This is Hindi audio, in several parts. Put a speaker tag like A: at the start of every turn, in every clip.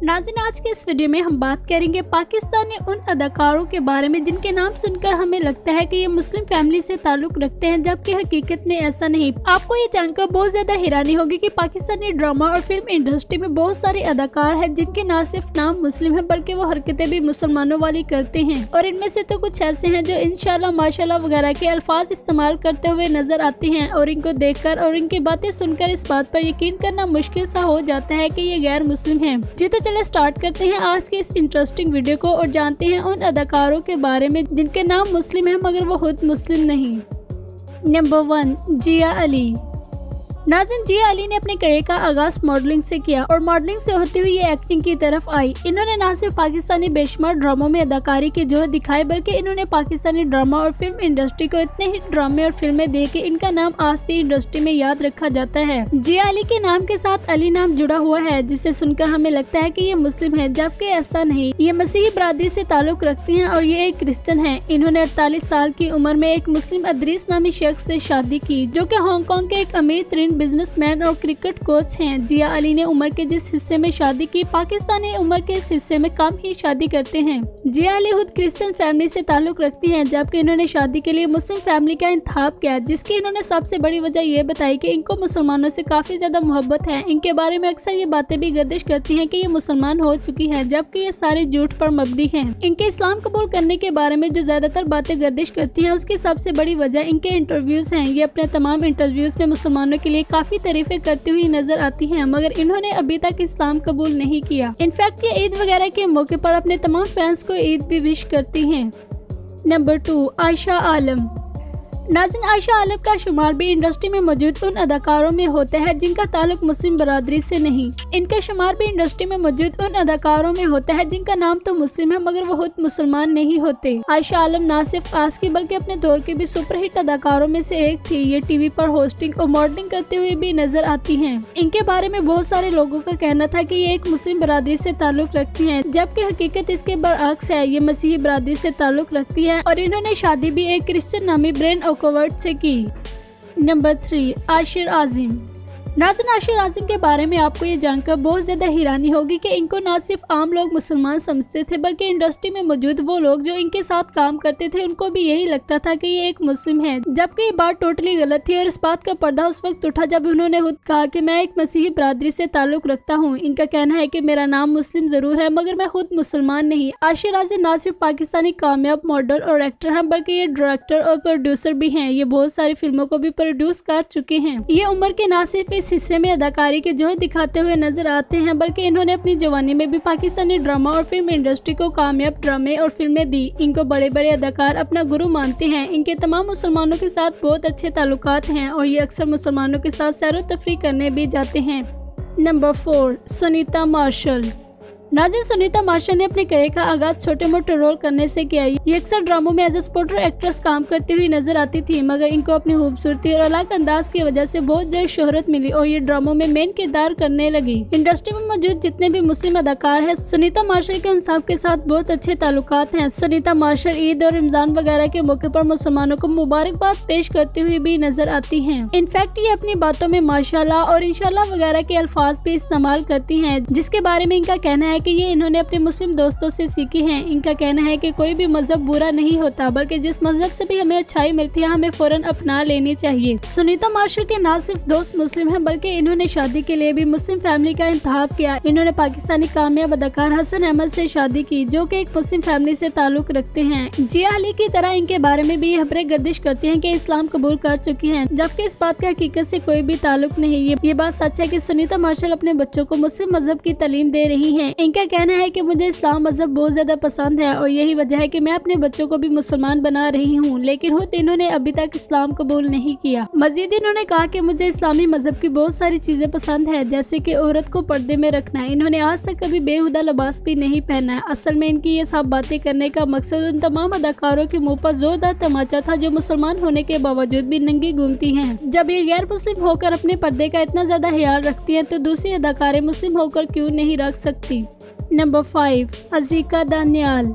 A: नाज़रीन, आज के इस वीडियो में हम बात करेंगे पाकिस्तानी उन अदाकारों के बारे में जिनके नाम सुनकर हमें लगता है कि ये मुस्लिम फैमिली से ताल्लुक रखते हैं, जबकि हकीकत में ऐसा नहीं। आपको ये जानकर बहुत ज्यादा हैरानी होगी कि पाकिस्तानी ड्रामा और फिल्म इंडस्ट्री में बहुत सारे अदाकार हैं जिनके न सिर्फ नाम मुस्लिम है बल्कि वो हरकतें भी मुसलमानों वाली करते हैं। और इनमें से तो कुछ ऐसे हैं जो इंशाल्लाह माशाल्लाह वगैरह के अल्फाज इस्तेमाल करते हुए नजर आते हैं और इनको देखकर और इनकी बातें सुनकर इस बात पर यकीन करना मुश्किल सा हो जाता है कि ये गैर मुस्लिम हैं। जी तो चले स्टार्ट करते हैं आज के इस इंटरेस्टिंग वीडियो को और जानते हैं उन अदाकारों के बारे में जिनके नाम मुस्लिम है मगर वो खुद मुस्लिम नहीं। नंबर 1, जिया अली। नाज़रीन, जिया अली ने अपने करियर का आगाज मॉडलिंग से किया और मॉडलिंग से होते हुए ये एक्टिंग की तरफ आई। इन्होंने न सिर्फ पाकिस्तानी बेशुमार ड्रामों में अदाकारी के जोहर दिखाए बल्कि इन्होंने पाकिस्तानी ड्रामा और फिल्म इंडस्ट्री को इतने ही ड्रामे और फिल्में दे के इनका नाम आज भी इंडस्ट्री में याद रखा जाता है। जिया अली के नाम के साथ अली नाम जुड़ा हुआ है जिसे सुनकर हमें लगता है कि ये मुस्लिम है, जबकि ऐसा नहीं। ये मसीही बरादरी से ताल्लुक रखती हैं और ये एक क्रिश्चियन है। इन्होंने 48 साल की उम्र में एक मुस्लिम अदरीस नामी शख्स से शादी की जो कि हांगकांग के एक अमीर तरीन बिजनेसमैन और क्रिकेट कोच हैं। जिया अली ने उम्र के जिस हिस्से में शादी की, पाकिस्तानी उम्र के इस हिस्से में कम ही शादी करते हैं। जिया अली खुद क्रिश्चियन फैमिली से ताल्लुक रखती हैं, जबकि इन्होंने शादी के लिए मुस्लिम फैमिली का इंतखाब किया, जिसकी इन्होंने सबसे बड़ी वजह ये बताई कि इनको मुसलमानों से काफी ज्यादा मोहब्बत है। इनके बारे में अक्सर ये बातें भी गर्दिश करती हैं कि ये मुसलमान हो चुकी है, जबकि ये सारे झूठ पर मबनी हैं। इनके इस्लाम कबूल करने के बारे में जो ज्यादातर बातें गर्दिश करती हैं उसकी सबसे बड़ी वजह इनके इंटरव्यूज हैं। ये अपने तमाम इंटरव्यूज में मुसलमानों के लिए काफी तारीफें करती हुई नजर आती हैं, मगर इन्होंने अभी तक इस्लाम कबूल नहीं किया। इनफैक्ट ये ईद वगैरह के मौके पर अपने तमाम फैंस को ईद भी विश करती हैं। नंबर 2, आयशा आलम। नाज़रीन, आयशा आलम का शुमार भी इंडस्ट्री में मौजूद उन अदाकारों में होता है जिनका ताल्लुक मुस्लिम बरादरी से नहीं। इनका शुमार भी इंडस्ट्री में मौजूद उन अदाकारों में होता है जिनका नाम तो मुस्लिम है मगर वो खुद मुसलमान नहीं होते। आयशा आलम न सिर्फ आज की बल्कि अपने दौर की भी सुपरहिट अदाकारों में से एक थी। ये टीवी पर होस्टिंग और मॉडलिंग करते हुए भी नजर आती हैं। इनके बारे में बहुत सारे लोगों का कहना था कि ये एक मुस्लिम बरादरी से ताल्लुक रखती हैं, जबकि हकीकत इसके बरअक्स है। ये मसीही बरादरी से ताल्लुक रखती है और इन्होंने शादी भी एक क्रिश्चियन नामी ब्रेन ओकोवर्ट से की। नंबर 3, आशिर आजिम। नाज़रीन, आशिर आजिम के बारे में आपको ये जानकर बहुत ज्यादा हैरानी होगी कि इनको न सिर्फ आम लोग मुसलमान समझते थे बल्कि इंडस्ट्री में मौजूद वो लोग जो इनके साथ काम करते थे उनको भी यही लगता था कि ये एक मुस्लिम है, जबकि ये बात टोटली गलत थी। और इस बात का पर्दा उस वक्त उठा जब उन्होंने खुद कहा कि मैं एक मसीही बरादरी से ताल्लुक रखता हूँ। इनका कहना है कि मेरा नाम मुस्लिम जरूर है मगर मैं खुद मुसलमान नहीं। आशिर आजिम न सिर्फ पाकिस्तानी कामयाब मॉडल और एक्टर हैं बल्कि ये डायरेक्टर और प्रोड्यूसर भी हैं। ये बहुत सारी फिल्मों को भी प्रोड्यूस कर चुके हैं। ये उम्र के न सिर्फ इस हिस्से में अदाकारी के जोहर दिखाते हुए नजर आते हैं बल्कि इन्होंने अपनी जवानी में भी पाकिस्तानी ड्रामा और फिल्म इंडस्ट्री को कामयाब ड्रामे और फिल्में दी। इनको बड़े बड़े अदाकार अपना गुरु मानते हैं। इनके तमाम मुसलमानों के साथ बहुत अच्छे ताल्लुकात हैं और ये अक्सर मुसलमानों के साथ सैर व तफरीह करने भी जाते हैं। Number 4, Sunita Marshall. नाज़रीन, सुनीता मार्शल ने अपने करियर का आगाज छोटे मोटे रोल करने से किया। ये अक्सर ड्रामों में एज ए सपोर्टर एक्ट्रेस काम करती हुई नजर आती थी, मगर इनको अपनी खूबसूरती और अलग अंदाज की वजह से बहुत जल्द शोहरत मिली और ये ड्रामों में मेन किरदार करने लगी। इंडस्ट्री में मौजूद जितने भी मुस्लिम अदाकार हैं, सुनीता मार्शल के उन सब के साथ बहुत अच्छे ताल्लुकात हैं। सुनीता मार्शल ईद और रमजान वगैरह के मौके पर मुसलमानों को मुबारकबाद पेश करती हुई भी नजर आती हैं। इनफैक्ट ये अपनी बातों में माशाल्लाह और इंशाल्लाह वगैरह के अल्फाज भी इस्तेमाल करती हैं, जिसके बारे में इनका कहना है कि ये इन्होंने अपने मुस्लिम दोस्तों से सीखी हैं। इनका कहना है कि कोई भी मजहब बुरा नहीं होता बल्कि जिस मजहब से भी हमें अच्छाई मिलती है हमें फौरन अपना लेनी चाहिए। सुनीता मार्शल के न सिर्फ दोस्त मुस्लिम हैं बल्कि इन्होंने शादी के लिए भी मुस्लिम फैमिली का इंतखाब किया। इन्होंने पाकिस्तानी कामयाब अदाकार हसन अहमद से शादी की जो कि एक मुस्लिम फैमिली से ताल्लुक रखते हैं। जिया अली की तरह इनके बारे में भी खबरें गर्दिश करती हैं कि इस्लाम कबूल कर चुकी हैं, जबकि इस बात का हकीकत से कोई भी ताल्लुक नहीं। ये बात सच है कि सुनीता मार्शल अपने बच्चों को मुस्लिम मजहब की तालीम दे रही हैं। इनका कहना है कि मुझे इस्लाम मजहब बहुत ज्यादा पसंद है और यही वजह है कि मैं अपने बच्चों को भी मुसलमान बना रही हूँ, लेकिन खुद इन्होंने अभी तक इस्लाम कबूल नहीं किया। मजीद इन्होंने कहा कि मुझे इस्लामी मजहब की बहुत सारी चीजें पसंद है, जैसे कि औरत को पर्दे में रखना है। इन्होंने आज तक कभी बेहुदा लिबास भी नहीं पहना है। असल में इनकी ये सब बातें करने का मकसद उन तमाम अदाकारों के मुँह पर जोरदार तमाचा था जो मुसलमान होने के बावजूद भी नंगी घूमती हैं। जब ये गैर मुस्लिम होकर अपने पर्दे का इतना ज्यादा ख्याल रखती हैं तो दूसरी अदाकारें मुस्लिम होकर क्यों नहीं रख सकती। नंबर 5, अज़ीका दानियाल।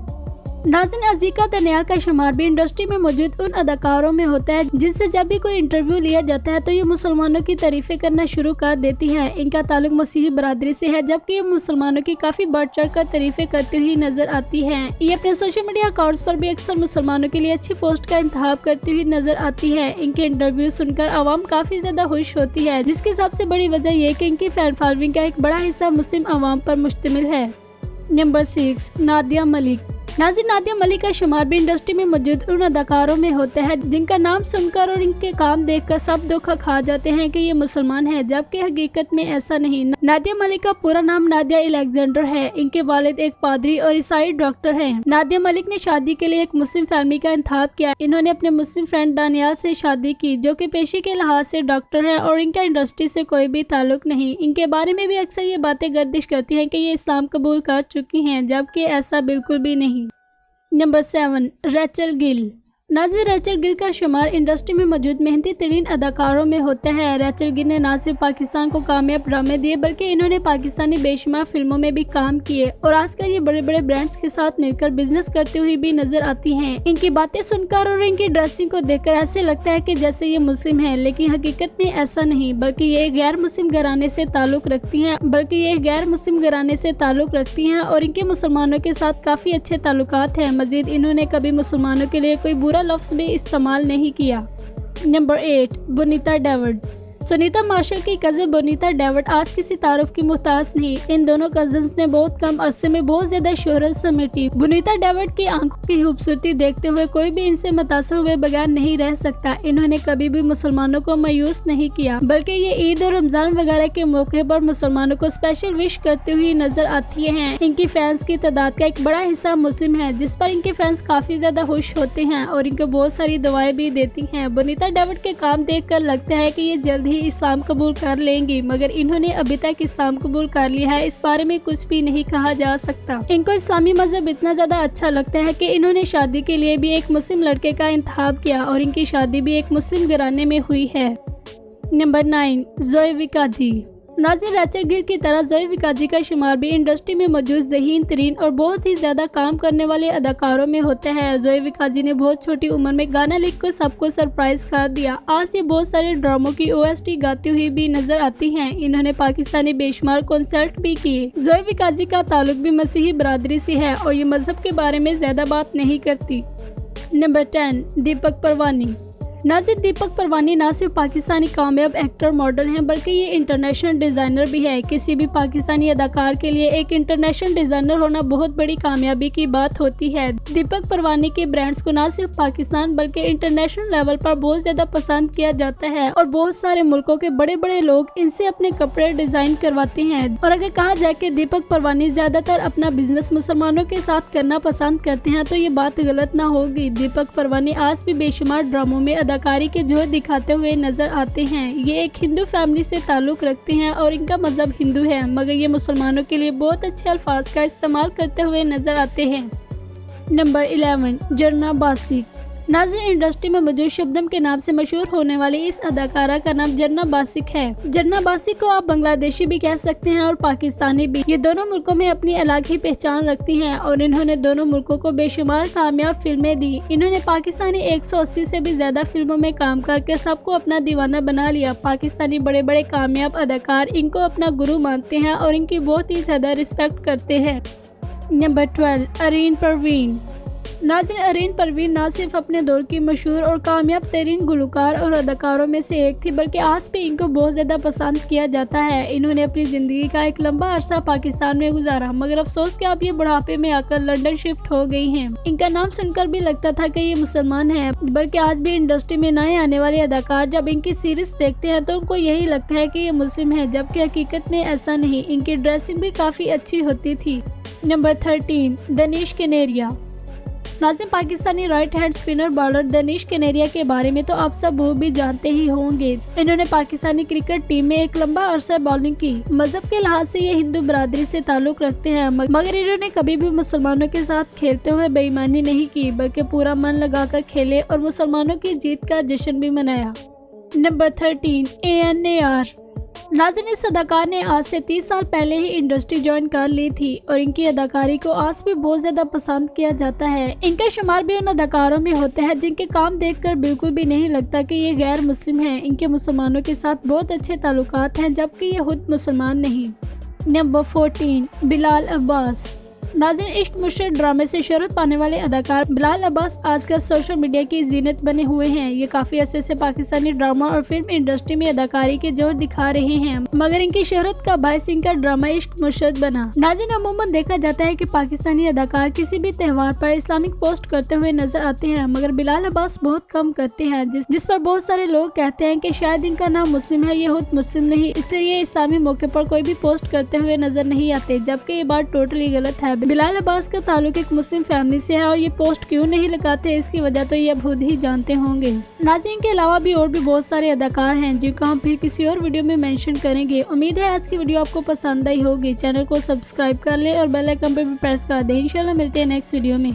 A: नाज़रीन, अज़ीज़ा दनियाल का शुमार भी इंडस्ट्री में मौजूद उन अदाकारों में होता है जिनसे जब भी कोई इंटरव्यू लिया जाता है तो ये मुसलमानों की तारीफें करना शुरू कर देती हैं। इनका ताल्लुक मसीही बरादरी से है, जबकि ये मुसलमानों की काफी बढ़ चढ़ कर तारीफें करती हुई नजर आती हैं। ये अपने सोशल मीडिया अकाउंट्स पर भी अक्सर मुसलमानों के लिए अच्छी पोस्ट का इंतखाब करती हुई नजर आती है। इनके इंटरव्यू सुनकर आवाम काफी ज्यादा खुश होती है, जिसकी सबसे बड़ी वजह यह कि इनकी फैन फॉलोइंग का एक बड़ा हिस्सा मुस्लिम आवाम पर मुश्तमिल है। नंबर 6, नादिया मलिक। नाज़रीन, नादिया मलिक का शुमार भी इंडस्ट्री में मौजूद उन अदाकारों में होता है जिनका नाम सुनकर और इनके काम देखकर सब धोखा खा जाते हैं कि ये मुसलमान है, जबकि हकीकत में ऐसा नहीं। नादिया मलिक का पूरा नाम नादिया अलेक्जेंडर है। इनके वालिद एक पादरी और ईसाई डॉक्टर हैं। नादिया मलिक ने शादी के लिए एक मुस्लिम फैमिली का इंतखाब किया। इन्होंने अपने मुस्लिम फ्रेंड दानियाल से शादी की, जो कि पेशे के लिहाज से डॉक्टर है और इनका इंडस्ट्री से कोई भी ताल्लुक नहीं। इनके बारे में भी अक्सर ये बातें गर्दिश करती हैं कि ये इस्लाम कबूल कर चुकी हैं, जबकि ऐसा बिल्कुल भी नहीं। Number 7, Rachel Gill. नाज़रीन, रेचल गिल का शुमार इंडस्ट्री में मौजूद मेहनती तरीन अदाकारों में होता है। रेचल गिल ने न सिर्फ पाकिस्तान को कामयाब ड्रामे दिए बल्कि इन्होंने पाकिस्तानी बेशुमार फिल्मों में भी काम किए और आजकल ये बड़े बड़े ब्रांड्स के साथ मिलकर बिजनेस करती हुई भी नजर आती हैं। इनकी बातें सुनकर और इनकी ड्रेसिंग को देखकर ऐसे लगता है कि जैसे ये मुस्लिम है, लेकिन हकीकत में ऐसा नहीं, बल्कि ये गैर मुस्लिम घराने से ताल्लुक रखती हैं और इनके मुसलमानों के साथ काफी अच्छे ताल्लुकात हैं। मजीद इन्होंने कभी मुसलमानों के लिए कोई बुरा लफ्ज भी इस्तेमाल नहीं किया। Number 8, Bonita David. Sunita Marshall की कज़न बोनीता डेविड आज किसी तारुफ की मुहताज नहीं। इन दोनों कजन्स ने बहुत कम अरसे में बहुत ज्यादा शोहरत समेटी। बोनीता डेविड की आंखों की खूबसूरती देखते हुए कोई भी इनसे मुतासर हुए बगैर नहीं रह सकता। इन्होंने कभी भी मुसलमानों को मायूस नहीं किया, बल्कि ये ईद और रमजान वगैरह के मौके पर मुसलमानों को स्पेशल विश करते हुए नजर आती हैं। इनकी फैंस की तादाद का एक बड़ा हिस्सा मुस्लिम है, जिस पर इनके फैंस काफी ज्यादा खुश होते हैं और इनको बहुत सारी दुआएं भी देती हैं। बोनीता डेविड के काम देखकर लगता है कि ये जल्द ही इस्लाम कबूल कर लेंगी, मगर इन्होंने अभी तक इस्लाम कबूल कर लिया है इस बारे में कुछ भी नहीं कहा जा सकता। इनको इस्लामी मजहब इतना ज्यादा अच्छा लगता है कि इन्होंने शादी के लिए भी एक मुस्लिम लड़के का इंतखाब किया और इनकी शादी भी एक मुस्लिम घराने में हुई है। नंबर 9, जोए विकाजी। नाज़रीन, रेचल गिल की तरह जोए विकाजी का शुमार भी इंडस्ट्री में मौजूद ज़हीन तरीन और बहुत ही ज्यादा काम करने वाले अदाकारों में होता है। जोए विकाजी ने बहुत छोटी उम्र में गाना लिखकर सबको सरप्राइज कर दिया। आज ये बहुत सारे ड्रामों की OST गाती हुई भी नजर आती हैं। इन्होंने पाकिस्तानी बेशुमार कॉन्सर्ट भी किए। जोए विकाजी का ताल्लुक भी मसीही बरादरी से है और ये मजहब के बारे में ज्यादा बात नहीं करती। नंबर 10, दीपक परवानी। नाज़रीन, दीपक परवानी न सिर्फ पाकिस्तानी कामयाब एक्टर मॉडल हैं, बल्कि ये इंटरनेशनल डिज़ाइनर भी है। किसी भी पाकिस्तानी अदाकार के लिए एक इंटरनेशनल डिज़ाइनर होना बहुत बड़ी कामयाबी की बात होती है। दीपक परवानी के ब्रांड्स को न सिर्फ पाकिस्तान बल्कि इंटरनेशनल लेवल पर बहुत ज्यादा पसंद किया जाता है और बहुत सारे मुल्कों के बड़े बड़े लोग इनसे अपने कपड़े डिजाइन करवाते हैं। और अगर कहा जाए कि दीपक परवानी ज्यादातर अपना बिजनेस मुसलमानों के साथ करना पसंद करते हैं तो ये बात गलत ना होगी। दीपक परवानी आज भी बेशुमार ड्रामों में अदाकारी के जोर दिखाते हुए नजर आते हैं। ये एक हिंदू फैमिली से ताल्लुक रखते हैं और इनका मजहब हिंदू है, मगर ये मुसलमानों के लिए बहुत अच्छे अल्फाज का इस्तेमाल करते हुए नजर आते हैं। नंबर 11, जरना बासिक। नाज़रीन, इंडस्ट्री में मौजूद शबनम के नाम से मशहूर होने वाली इस अदाकारा का नाम जरना बासिक है। जरना बासिक को आप बांग्लादेशी भी कह सकते हैं और पाकिस्तानी भी। ये दोनों मुल्कों में अपनी अलग ही पहचान रखती हैं और इन्होंने दोनों मुल्कों को बेशुमार कामयाब फिल्में दी। इन्होंने पाकिस्तानी 180 से भी ज्यादा फिल्मों में काम करके सबको अपना दीवाना बना लिया। पाकिस्तानी बड़े बड़े कामयाब अदाकार इनको अपना गुरु मानते हैं और इनकी बहुत ही ज्यादा रिस्पेक्ट करते हैं। नंबर 12, अरीन परवीन। नाज़रीन, अरीन परवीन न सिर्फ अपने दौर की मशहूर और कामयाब तरीन गुलकार और अदाकारों में से एक थी, बल्कि आज भी इनको बहुत ज़्यादा पसंद किया जाता है। इन्होंने अपनी ज़िंदगी का एक लंबा अरसा पाकिस्तान में गुजारा, मगर अफसोस कि अब ये बुढ़ापे में आकर लंदन शिफ्ट हो गई हैं। इनका नाम सुनकर भी लगता था कि ये मुसलमान है, बल्कि आज भी इंडस्ट्री में नए आने वाले अदाकार जब इनकी सीरीज देखते हैं तो उनको यही लगता है कि ये मुस्लिम है, जबकि हकीकत में ऐसा नहीं। इनकी ड्रेसिंग भी काफ़ी अच्छी होती थी। नंबर 13, दनीश कनेरिया। नाज़रीन, Pakistani right hand spinner bowler Danish Kaneria के बारे में तो आप सब वो भी जानते ही होंगे। इन्होंने पाकिस्तानी क्रिकेट टीम में एक लंबा अरसा बॉलिंग की। मजहब के लिहाज से ये हिंदू बरादरी से ताल्लुक रखते हैं, मगर इन्होंने कभी भी मुसलमानों के साथ खेलते हुए बेईमानी नहीं की, बल्कि पूरा मन लगाकर खेले और मुसलमानों की जीत का जश्न भी मनाया। Number 13, ANAR। नाज़रीन, इस अदाकार ने आज से 30 साल पहले ही इंडस्ट्री ज्वाइन कर ली थी और इनकी अदाकारी को आज भी बहुत ज्यादा पसंद किया जाता है। इनका शुमार भी उन अदाकारों में होता है जिनके काम देखकर बिल्कुल भी नहीं लगता कि ये गैर मुस्लिम हैं। इनके मुसलमानों के साथ बहुत अच्छे ताल्लुकात हैं, जबकि ये खुद मुसलमान नहीं। नंबर 14, बिलाल अब्बास। नाज़रीन, इश्क मुश्किल ड्रामे से शोहरत पाने वाले अदाकार बिलाल अब्बास आजकल सोशल मीडिया की जीनत बने हुए हैं। ये काफी अरसे से पाकिस्तानी ड्रामा और फिल्म इंडस्ट्री में अदाकारी के जोर दिखा रहे हैं, मगर इनकी शोहरत का बायस इनका ड्रामा इश्क मुश्किल बना। नाज़रीन, अमूमन देखा जाता है कि पाकिस्तानी अदाकार किसी भी त्योहार पर इस्लामिक पोस्ट करते हुए नजर आते हैं, मगर बिलाल अब्बास बहुत कम करते हैं, जिस पर बहुत सारे लोग कहते हैं कि शायद इनका नाम मुस्लिम है, ये खुद मुस्लिम नहीं, इसलिए ये इस्लामी मौके पर कोई भी पोस्ट करते हुए नजर नहीं आते, जबकि ये बात टोटली गलत है। बिलाल अब्बास का ताल्लुक एक मुस्लिम फैमिली से है और ये पोस्ट क्यों नहीं लगाते, इसकी वजह तो ये खुद ही जानते होंगे। नाज़रीन, के अलावा भी और भी बहुत सारे अदाकार हैं जिनका हम फिर किसी और वीडियो में मेंशन करेंगे। उम्मीद है आज की वीडियो आपको पसंद आई होगी। चैनल को सब्सक्राइब कर ले और बेल आइकन पर भी प्रेस कर दें। इंशाल्लाह मिलते हैं नेक्स्ट वीडियो में।